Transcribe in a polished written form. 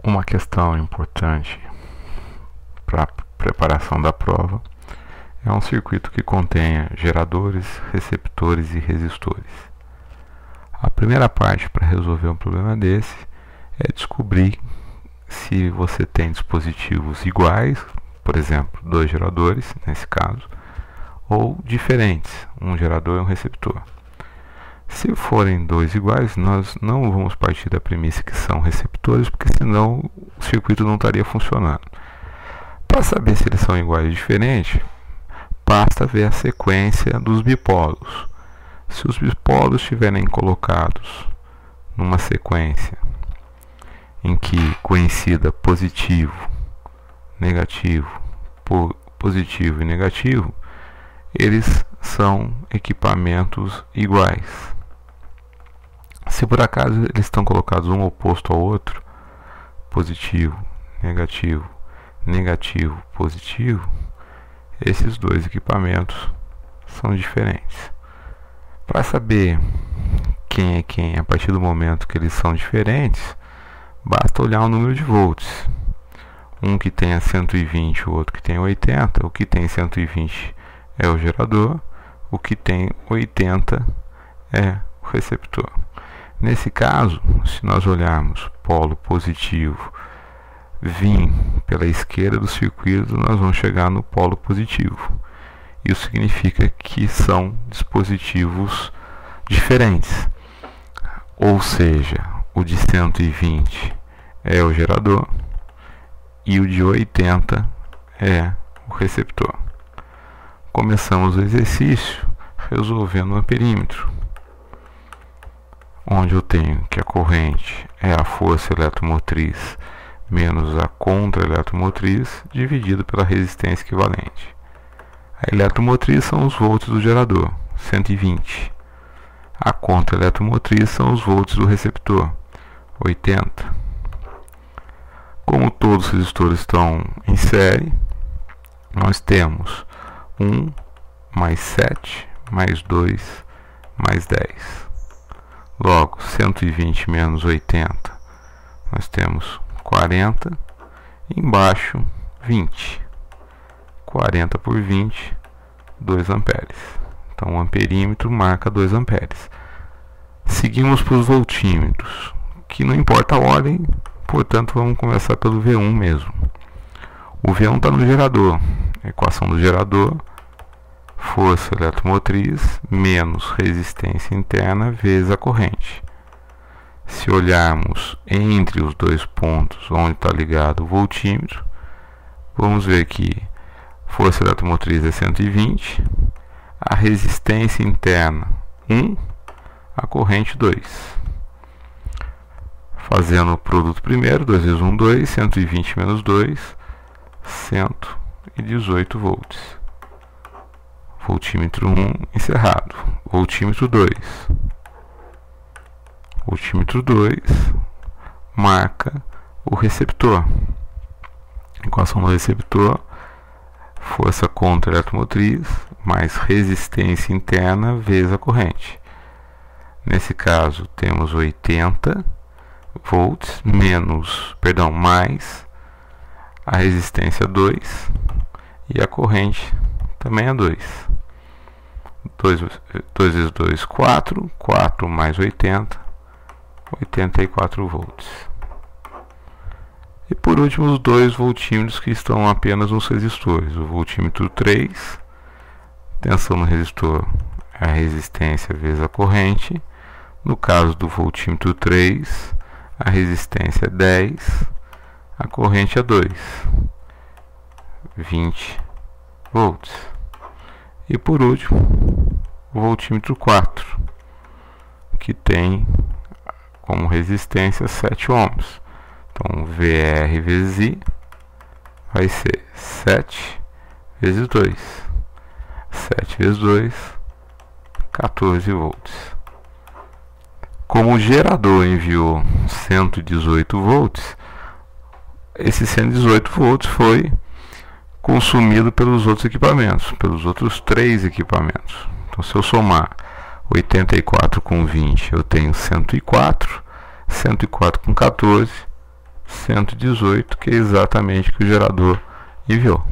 Uma questão importante para a preparação da prova é um circuito que contenha geradores, receptores e resistores. A primeira parte para resolver um problema desse é descobrir se você tem dispositivos iguais, por exemplo, dois geradores, nesse caso, ou diferentes, um gerador e um receptor. Se forem dois iguais, nós não vamos partir da premissa que são receptores, porque senão o circuito não estaria funcionando. Para saber se eles são iguais ou diferentes, basta ver a sequência dos bipolos. Se os bipolos estiverem colocados numa sequência em que coincida positivo, negativo, positivo e negativo, eles são equipamentos iguais. Se por acaso eles estão colocados um oposto ao outro, positivo, negativo, negativo, positivo, esses dois equipamentos são diferentes. Para saber quem é quem a partir do momento que eles são diferentes, basta olhar o número de volts. Um que tenha 120, o outro que tem 80. O que tem 120 é o gerador, o que tem 80 é o receptor. Nesse caso, se nós olharmos polo positivo vir pela esquerda do circuito, nós vamos chegar no polo positivo. Isso significa que são dispositivos diferentes. Ou seja, o de 120 é o gerador e o de 80 é o receptor. Começamos o exercício resolvendo um amperímetro, onde eu tenho que a corrente é a força eletromotriz menos a contra-eletromotriz dividido pela resistência equivalente. A eletromotriz são os volts do gerador, 120. A contra-eletromotriz são os volts do receptor, 80. Como todos os resistores estão em série, nós temos 1 mais 7 mais 2 mais 10. Logo, 120 menos 80, nós temos 40, embaixo 20. 40 por 20, 2 amperes. Então o amperímetro marca 2 amperes. Seguimos para os voltímetros, que não importa a ordem, portanto vamos começar pelo V1 mesmo. O V1 está no gerador. A equação do gerador: força eletromotriz menos resistência interna vezes a corrente. Se olharmos entre os dois pontos onde está ligado o voltímetro, vamos ver que força eletromotriz é 120, a resistência interna 1, a corrente 2. Fazendo o produto primeiro, 2 vezes 1, 2, 120 menos 2, 118 volts. Voltímetro 1 encerrado. Voltímetro 2. Voltímetro 2 marca o receptor. Equação do receptor: força contra eletromotriz mais resistência interna vezes a corrente. Nesse caso temos 80 volts mais a resistência 2 e a corrente também é 2. 2 vezes 2, 4. 4 mais 80, 84 volts. E por último, os dois voltímetros que estão apenas nos resistores. O voltímetro 3, tensão no resistor é a resistência vezes a corrente. No caso do voltímetro 3, a resistência é 10, a corrente é 2, 20 volts. E por último, o voltímetro 4, que tem como resistência 7 ohms. Então, VR vezes I vai ser 7 vezes 2. 7 vezes 2, 14 volts. Como o gerador enviou 118 volts, esse 118 volts foi consumido pelos outros equipamentos, pelos outros 3 equipamentos. Então, se eu somar 84 com 20, eu tenho 104, 104 com 14, 118, que é exatamente o que o gerador enviou.